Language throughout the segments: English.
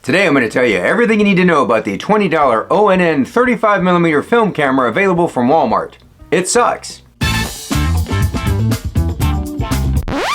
Today I'm going to tell you everything you need to know about the $20 ONN 35mm film camera available from Walmart. It sucks.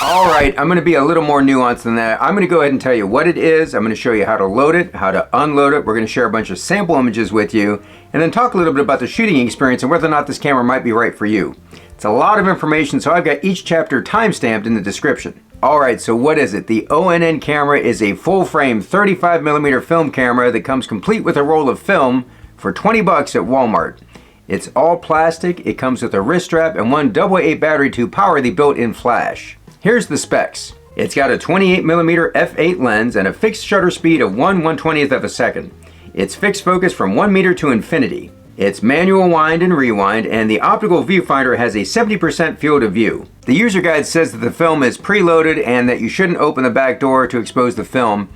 Alright, I'm going to be a little more nuanced than that. I'm going to go ahead and tell you what it is. I'm going to show you how to load it, how to unload it. We're going to share a bunch of sample images with you, and then talk a little bit about the shooting experience and whether or not this camera might be right for you. It's a lot of information, so I've got each chapter time-stamped in the description. Alright, so what is it? The ONN camera is a full-frame 35mm film camera that comes complete with a roll of film for 20 bucks at Walmart. It's all plastic, it comes with a wrist strap and one AA battery to power the built-in flash. Here's the specs. It's got a 28mm f8 lens and a fixed shutter speed of 1/120th of a second. It's fixed focus from 1 meter to infinity. It's manual wind and rewind, and the optical viewfinder has a 70% field of view. The user guide says that the film is preloaded and that you shouldn't open the back door to expose the film,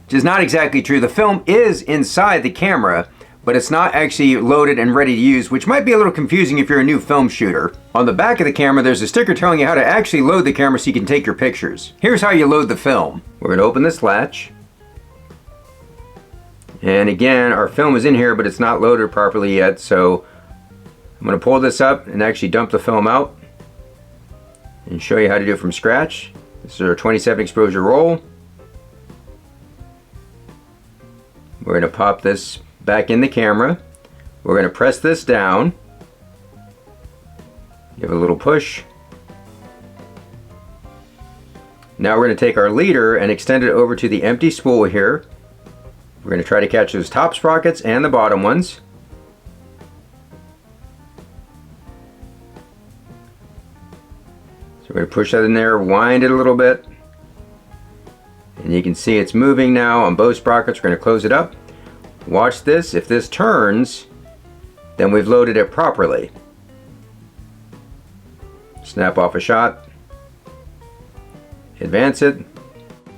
which is not exactly true. The film is inside the camera, but it's not actually loaded and ready to use, which might be a little confusing if you're a new film shooter. On the back of the camera, there's a sticker telling you how to actually load the camera so you can take your pictures. Here's how you load the film. We're going to open this latch. And again, our film is in here, but it's not loaded properly yet, so I'm going to pull this up and actually dump the film out and show you how to do it from scratch. This is our 27 exposure roll. We're going to pop this back in the camera. We're going to press this down. Give it a little push. Now we're going to take our leader and extend it over to the empty spool here. We're going to try to catch those top sprockets and the bottom ones. So we're going to push that in there, wind it a little bit. And you can see it's moving now on both sprockets. We're going to close it up. Watch this. If this turns, then we've loaded it properly. Snap off a shot. Advance it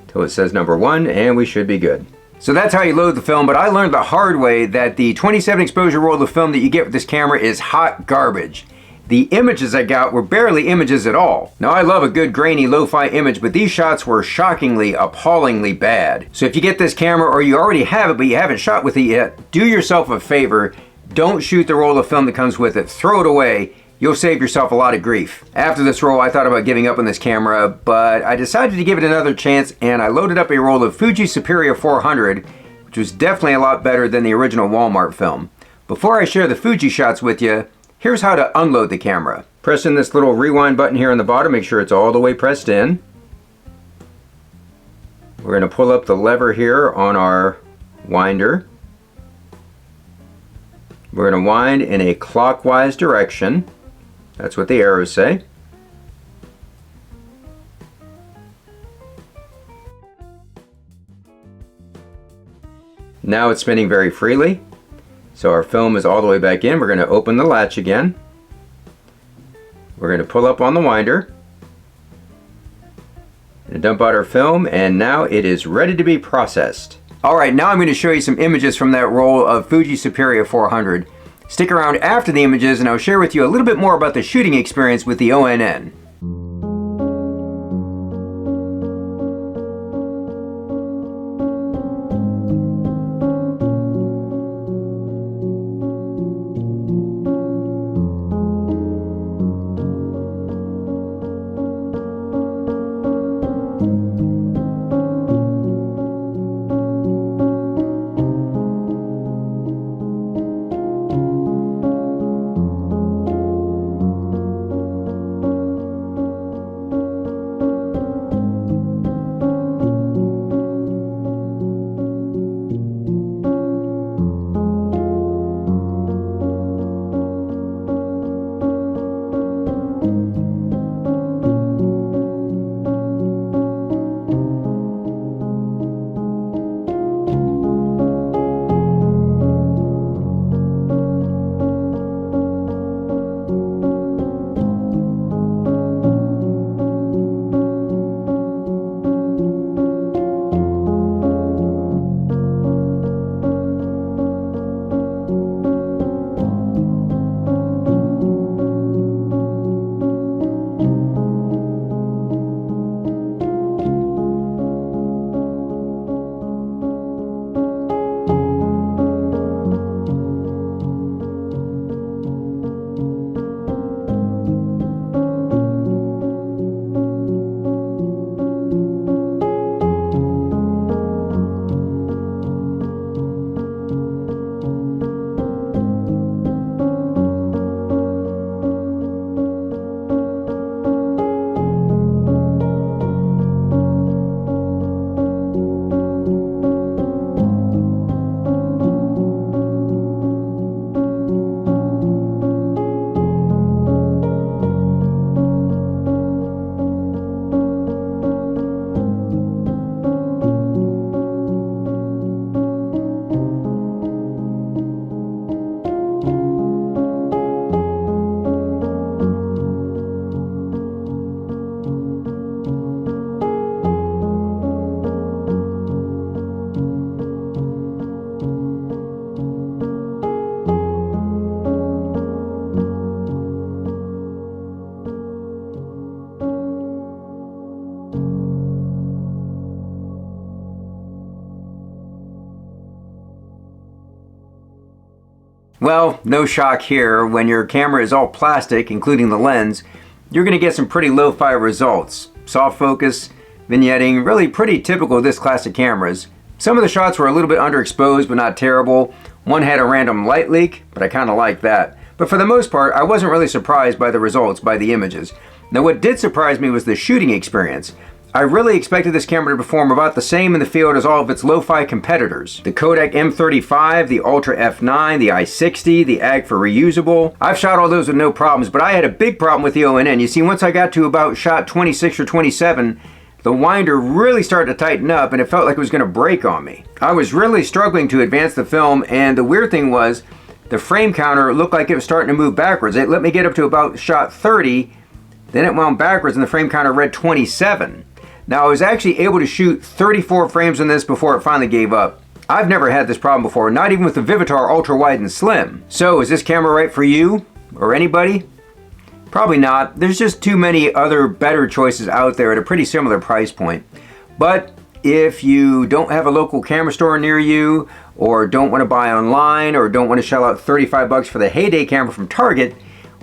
till it says number 1, and we should be good. So that's how you load the film, but I learned the hard way that the 27 exposure roll of film that you get with this camera is hot garbage. The images I got were barely images at all. Now I love a good grainy lo-fi image, but these shots were shockingly, appallingly bad. So if you get this camera or you already have it but you haven't shot with it yet, do yourself a favor. Don't shoot the roll of film that comes with it. Throw it away. You'll save yourself a lot of grief. After this roll, I thought about giving up on this camera, but I decided to give it another chance, and I loaded up a roll of Fuji Superior 400, which was definitely a lot better than the original Walmart film. Before I share the Fuji shots with you, here's how to unload the camera. Press in this little rewind button here on the bottom, make sure it's all the way pressed in. We're going to pull up the lever here on our winder. We're going to wind in a clockwise direction. That's what the arrows say. Now it's spinning very freely. So our film is all the way back in. We're going to open the latch again. We're going to pull up on the winder. And dump out our film, and now it is ready to be processed. Alright, now I'm going to show you some images from that roll of Fuji Superior 400. Stick around after the images and I'll share with you a little bit more about the shooting experience with the ONN. Well, no shock here. When your camera is all plastic, including the lens, you're going to get some pretty lo-fi results. Soft focus, vignetting, really pretty typical of this class of cameras. Some of the shots were a little bit underexposed, but not terrible. One had a random light leak, but I kind of like that. But for the most part, I wasn't really surprised by the results, by the images. Now what did surprise me was the shooting experience. I really expected this camera to perform about the same in the field as all of its lo-fi competitors. The Kodak M35, the Ultra F9, the i60, the AG for reusable. I've shot all those with no problems, but I had a big problem with the ONN. You see, once I got to about shot 26 or 27, the winder really started to tighten up and it felt like it was going to break on me. I was really struggling to advance the film, and the weird thing was, the frame counter looked like it was starting to move backwards. It let me get up to about shot 30, then it wound backwards and the frame counter read 27. Now I was actually able to shoot 34 frames on this before it finally gave up. I've never had this problem before, not even with the Vivitar Ultra Wide and Slim. So is this camera right for you or anybody? Probably not. There's just too many other better choices out there at a pretty similar price point. But if you don't have a local camera store near you, or don't want to buy online, or don't want to shell out 35 bucks for the Heyday camera from Target,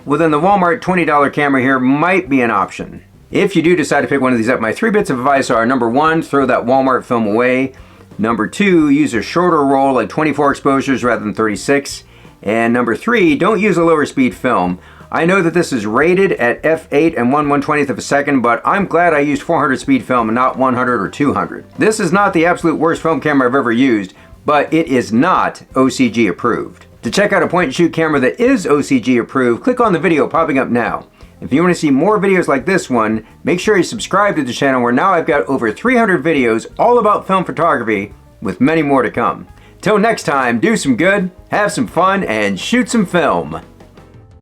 well then the Walmart $20 camera here might be an option. If you do decide to pick one of these up, my 3 bits of advice are: number 1, throw that Walmart film away. Number 2, use a shorter roll, like 24 exposures rather than 36. And number 3, don't use a lower speed film. I know that this is rated at f8 and 1/120th of a second, but I'm glad I used 400 speed film and not 100 or 200. This is not the absolute worst film camera I've ever used, but it is not OCG approved. To check out a point and shoot camera that is OCG approved, click on the video popping up now. If you want to see more videos like this one, make sure you subscribe to the channel, where now I've got over 300 videos all about film photography, with many more to come. Till next time, do some good, have some fun, and shoot some film.